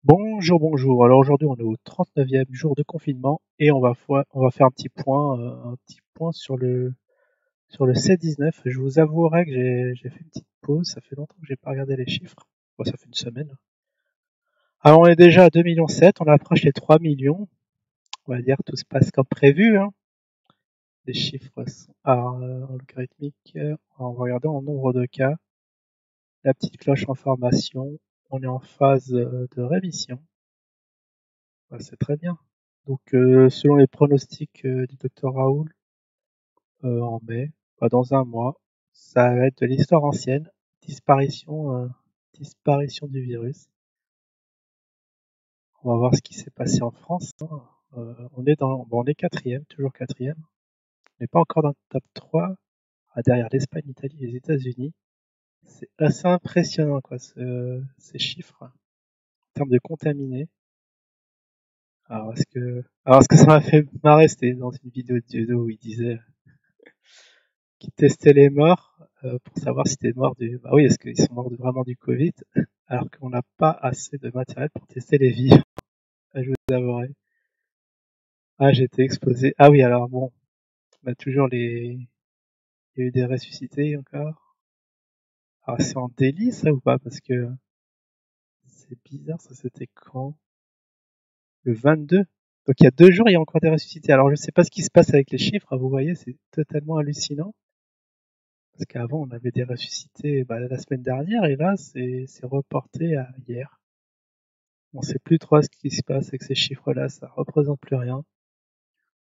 Bonjour, bonjour. Alors aujourd'hui, on est au 39e jour de confinement et on va faire un petit point sur le C-19. Je vous avouerai que j'ai fait une petite pause. Ça fait longtemps que j'ai pas regardé les chiffres. Bon, ça fait une semaine. Alors on est déjà à 2,7 millions. On approche les 3 millions. On va dire que tout se passe comme prévu, hein. Les chiffres sont logarithmiques. On va regarder en nombre de cas. La petite cloche en formation. On est en phase de rémission. Bah, c'est très bien. Donc, selon les pronostics du docteur Raoul, en mai, dans un mois, ça va être de l'histoire ancienne, disparition, disparition du virus. On va voir ce qui s'est passé en France, hein. On est quatrième, toujours quatrième. On n'est pas encore dans le top 3, derrière l'Espagne, l'Italie et les États-Unis. C'est assez impressionnant, quoi, ces chiffres, en termes de contaminés. Alors, ce que ça m'a fait marrer, c'était dans une vidéo de Dieudo où il disait qui testait les morts pour savoir si c'était mort du. Bah oui, est-ce qu'ils sont morts vraiment du Covid, alors qu'on n'a pas assez de matériel pour tester les vivants. Ah, je vous avouerai. Ah, j'ai été exposé. Ah oui, alors bon, on a toujours les. Il y a eu des ressuscités encore. Alors c'est en délit ça ou pas? Parce que c'est bizarre, ça c'était quand? Le 22. Donc il y a 2 jours, il y a encore des ressuscités. Alors je sais pas ce qui se passe avec les chiffres, hein, vous voyez, c'est totalement hallucinant. Parce qu'avant, on avait des ressuscités la semaine dernière, et là, c'est reporté à hier. On sait plus trop ce qui se passe avec ces chiffres-là, ça représente plus rien.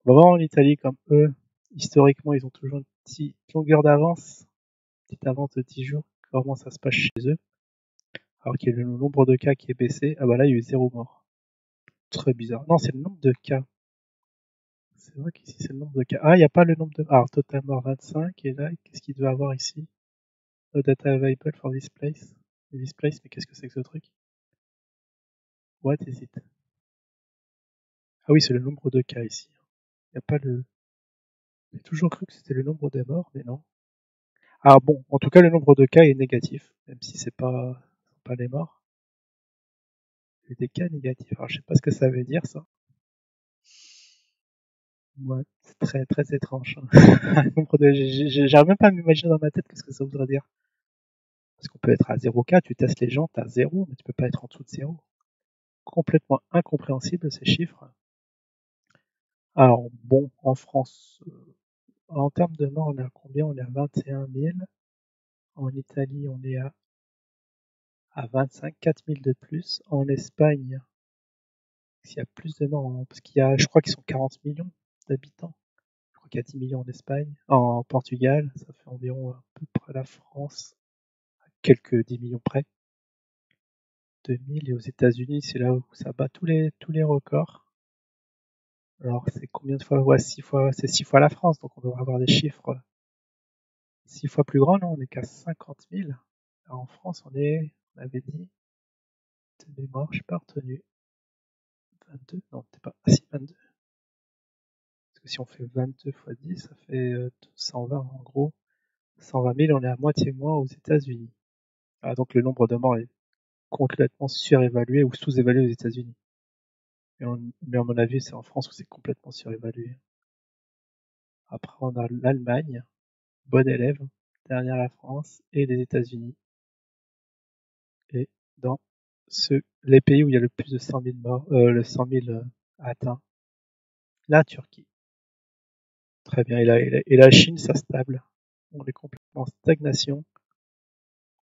On va voir en Italie, comme eux, historiquement, ils ont toujours une petite longueur d'avance, petite avance de 10 jours, comment ça se passe chez eux. Alors qu'il y a le nombre de cas qui est baissé, ah bah là, il y a eu 0 mort. Très bizarre. Non, c'est le nombre de cas. C'est vrai qu'ici, c'est le nombre de cas. Ah, il n'y a pas le nombre de... Alors, total mort 25, et là, qu'est-ce qu'il doit avoir ici? No data available for this place. This place, mais qu'est-ce que c'est que ce truc? What is it? Ah oui, c'est le nombre de cas ici. Il n'y a pas le... J'ai toujours cru que c'était le nombre des morts, mais non. Ah bon, en tout cas, le nombre de cas est négatif, même si c'est pas les morts. Il y a des cas négatifs. Alors, je sais pas ce que ça veut dire, ça. Ouais, c'est très, très étrange, hein. J'arrive même pas à m'imaginer dans ma tête ce que ça voudrait dire. Parce qu'on peut être à 0 cas, tu testes les gens, t'as 0, mais tu peux pas être en dessous de 0. Complètement incompréhensible, ces chiffres. Alors, bon, en France, en termes de morts, on est à combien? On est à 21 000. En Italie, on est à 25, 4 000 de plus. En Espagne, s'il y a plus de morts, parce je crois qu'ils sont 40 millions d'habitants. Je crois qu'il y a 10 millions en Espagne. En Portugal, ça fait environ à peu près la France, à quelques 10 millions près. 2000. Et aux États-Unis, c'est là où ça bat tous les records. Alors, c'est combien de fois? Ouais, 6 fois, c'est 6 fois la France, donc on devrait avoir des chiffres 6 fois plus grands, non? On est qu'à 50 000. Alors, en France, on avait dit, de mémoire, je n'ai pas retenu. 22? Non, peut-être pas. Ah si, 22. Parce que si on fait 22 fois 10, ça fait 120 en gros. 120 000, on est à moitié moins aux États-Unis. Ah, donc le nombre de morts est complètement surévalué ou sous-évalué aux États-Unis. Mais à mon avis, c'est en France où c'est complètement surévalué. Après, on a l'Allemagne, bon élève, derrière la France et les États-Unis. Et dans les pays où il y a le plus de 100 000 morts, le 100 000 atteints, la Turquie. Très bien. Et la Chine, ça stable. On est complètement en stagnation,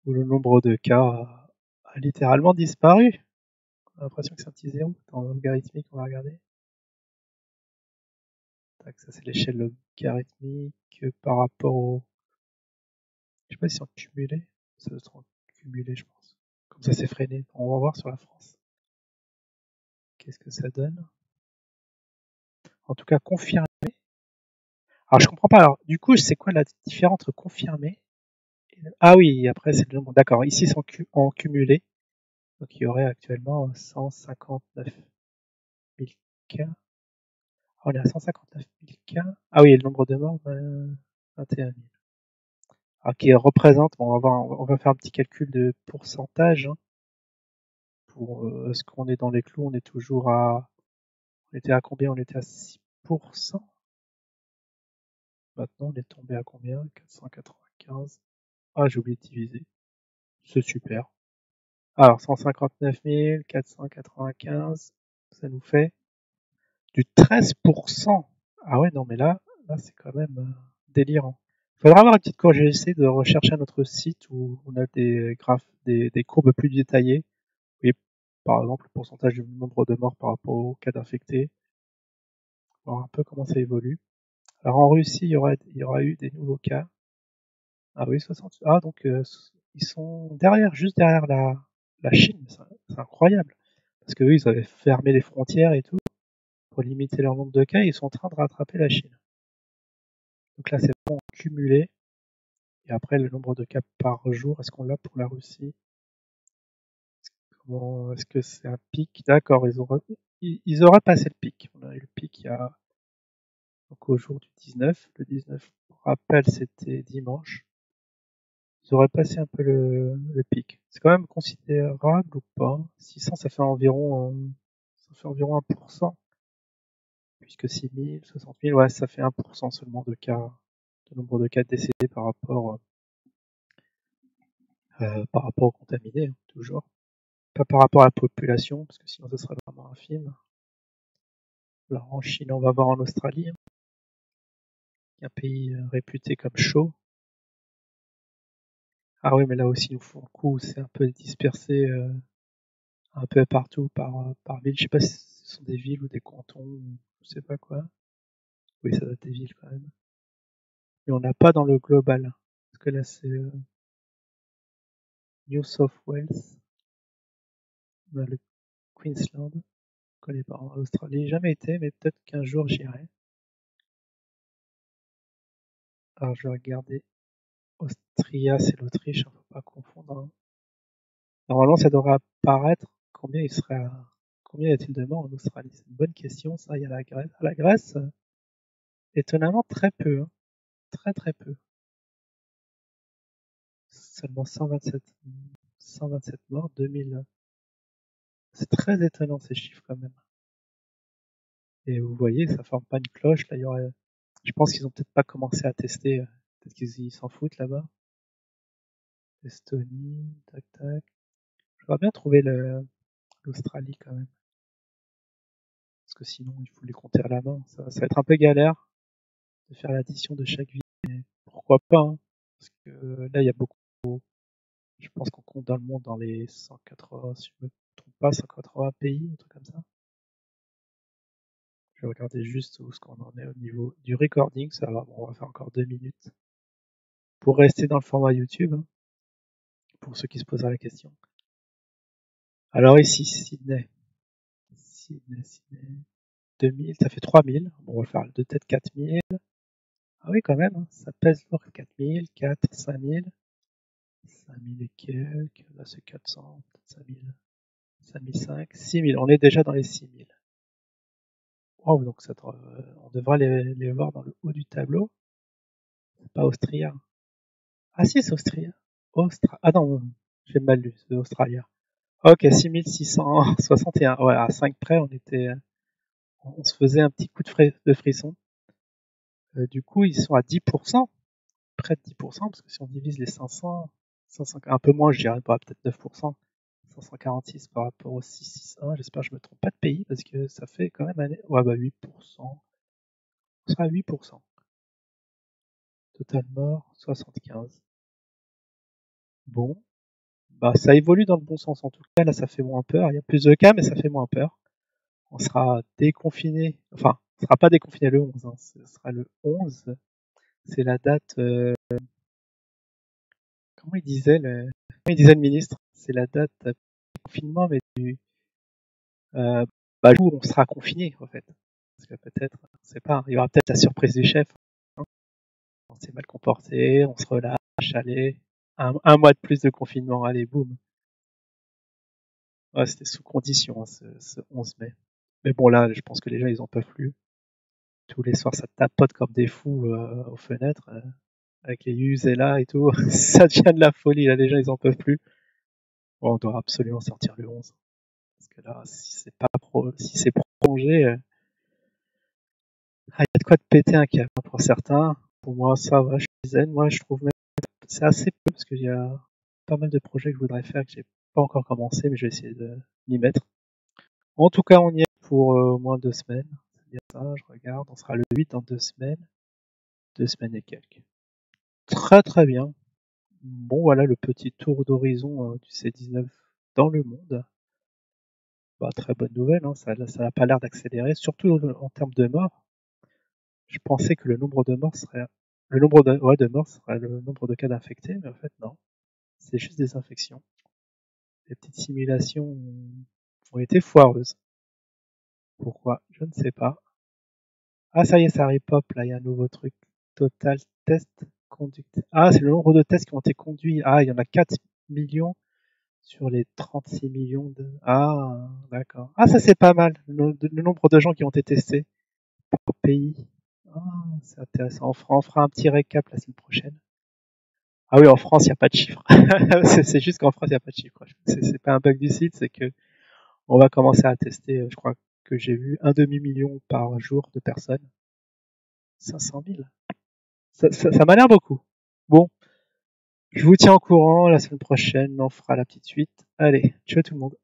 où le nombre de cas a littéralement disparu. On a l'impression que c'est un petit zéro dans le logarithmique, on va regarder. Tac, ça c'est l'échelle logarithmique par rapport au... Je sais pas si c'est en cumulé. Ça doit être en cumulé, je pense. Comme ça c'est freiné. On va voir sur la France. Qu'est-ce que ça donne? En tout cas, confirmé. Alors je comprends pas. Alors du coup, c'est quoi la différence entre confirmé et... Ah oui, après c'est le nombre. D'accord, ici c'est en cumulé. Donc il y aurait actuellement 159 000 cas. Ah, on est à 159 000 cas. Ah oui, et le nombre de morts, 21 000. Alors qui représente, bon, on va faire un petit calcul de pourcentage, hein. Est-ce qu'on est dans les clous? On est toujours à... On était à combien? On était à 6%. Maintenant, on est tombé à combien? 495. Ah, j'ai oublié de diviser. C'est super. Alors, 159 495, ça nous fait du 13%. Ah ouais, non, mais là c'est quand même délirant. Il faudra avoir une petite courbe. J'ai essayé de rechercher un autre site où on a des graphes, des courbes plus détaillées. Oui, par exemple, le pourcentage du nombre de morts par rapport aux cas d'infectés. Voir un peu comment ça évolue. Alors, en Russie, il y aura eu des nouveaux cas. Ah oui, 60. Ah, donc, ils sont juste derrière la Chine. C'est incroyable. Parce que eux, ils avaient fermé les frontières et tout pour limiter leur nombre de cas. Et ils sont en train de rattraper la Chine. Donc là, c'est vraiment cumulé. Et après, le nombre de cas par jour, est-ce qu'on l'a pour la Russie? Est-ce que c'est un pic? D'accord, ils auraient passé le pic. On a eu le pic donc au jour du 19. Le 19, pour rappel, c'était dimanche. Ils auraient passé un peu le pic. C'est quand même considérable ou pas? 600, ça fait environ 1%. Puisque 6 000, 60 000, ouais, ça fait 1% seulement de nombre de cas décédés par rapport aux contaminés, hein, toujours. Pas par rapport à la population, parce que sinon ce serait vraiment infime. Alors en Chine, on va voir en Australie, un pays réputé comme chaud. Ah oui, mais là aussi, ils nous font le coup, c'est un peu dispersé un peu partout par ville. Je sais pas si ce sont des villes ou des cantons, ou je sais pas quoi. Oui, ça doit être des villes quand même. Mais on n'a pas dans le global. Parce que là, c'est New South Wales. On a le Queensland. Je connais pas. En Australie, jamais été, mais peut-être qu'un jour j'irai. Alors je vais regarder. Austria, c'est l'Autriche, faut pas confondre, hein. Normalement, ça devrait apparaître combien combien y a-t-il de morts en Australie? C'est une bonne question, ça. Il y a la Grèce. La Grèce, étonnamment, très peu, hein. Très très peu. Seulement 127 morts, 2000. C'est très étonnant ces chiffres quand même. Et vous voyez, ça forme pas une cloche. Là, je pense qu'ils ont peut-être pas commencé à tester. Peut-être qu'ils s'en foutent là-bas. Estonie, tac tac. J'aurais bien trouvé l'Australie quand même. Parce que sinon, il faut les compter à la main. Ça va être un peu galère de faire l'addition de chaque ville. Mais pourquoi pas, hein. Parce que là, il y a beaucoup. Je pense qu'on compte dans le monde dans les 180, si je me trompe pas, 180 pays, un truc comme ça. Je vais regarder juste où ce qu'on en est au niveau du recording. Ça va, bon, on va faire encore 2 minutes. Pour rester dans le format YouTube, hein, pour ceux qui se poseraient la question. Alors ici, Sydney. 2000, ça fait 3000. Bon, on va faire de tête 4000. Ah oui, quand même, hein, ça pèse lourd. 4000, 4, 5000. 5000 et quelques. Là, c'est 400, peut-être 5000. 5005, 6000. On est déjà dans les 6000. Wow, donc on devra les voir dans le haut du tableau. C'est pas Austria. Ah si, c'est Austria. Ah non, j'ai mal lu, c'est Australia. Ok, 6661. Ouais, à 5 près, on se faisait un petit coup de frisson. Du coup, ils sont à 10%, près de 10%, parce que si on divise les 500, un peu moins, je dirais pas, peut-être 9%. 546 par rapport au 661. J'espère que je me trompe pas de pays, parce que ça fait quand même ouais, bah 8%. On sera à 8%. Total mort, 75. Bon. Bah, ça évolue dans le bon sens en tout cas. Là, ça fait moins peur. Il y a plus de cas, mais ça fait moins peur. On sera déconfiné. Enfin, on sera pas déconfiné le 11. Hein. Ce sera le 11. C'est la date. Comment il disait le ministre? C'est la date du confinement, mais euh, le jour où on sera confiné, en fait. Parce que peut-être, on sait pas. Il y aura peut-être la surprise du chef. Hein. On s'est mal comporté, on se relâche, allez. Un mois de plus de confinement, allez, boum. Ouais, c'était sous condition, hein, ce 11 mai. Mais bon, là, je pense que les gens, ils en peuvent plus. Tous les soirs, ça tapote comme des fous aux fenêtres, avec les us et là et tout. Ça devient de la folie, là, les gens, ils en peuvent plus. Bon, on doit absolument sortir le 11. Parce que là, si c'est prolongé, il y a de quoi te péter un câble pour certains. Pour moi, ça va, je suis zen. Moi, je trouve même que c'est assez peu parce qu'il y a pas mal de projets que je voudrais faire que j'ai pas encore commencé, mais je vais essayer de m'y mettre. En tout cas, on y est pour au moins 2 semaines. C'est bien ça, je regarde. On sera le 8 dans 2 semaines. 2 semaines et quelques. Très très bien. Bon, voilà le petit tour d'horizon du C19 dans le monde. Bah, très bonne nouvelle, hein. Ça n'a pas l'air d'accélérer, surtout en termes de morts. Je pensais que le nombre de morts serait le nombre de cas d'infectés, mais en fait non. C'est juste des infections. Les petites simulations ont été foireuses. Pourquoi? Je ne sais pas. Ah, ça y est, ça repop, là, il y a un nouveau truc. Total test conduct. Ah, c'est le nombre de tests qui ont été conduits. Ah, il y en a 4 millions sur les 36 millions de... Ah, d'accord. Ah, ça c'est pas mal, le nombre de gens qui ont été testés par pays. Ah, c'est intéressant. On fera un petit récap la semaine prochaine. Ah oui, en France, il n'y a pas de chiffre. C'est juste qu'en France, il n'y a pas de chiffre. C'est pas un bug du site, c'est que on va commencer à tester, je crois que j'ai vu 1,5 million par jour de personnes. 500 000. Ça m'a l'air beaucoup. Bon, je vous tiens au courant la semaine prochaine, on fera la petite suite. Allez, ciao tout le monde.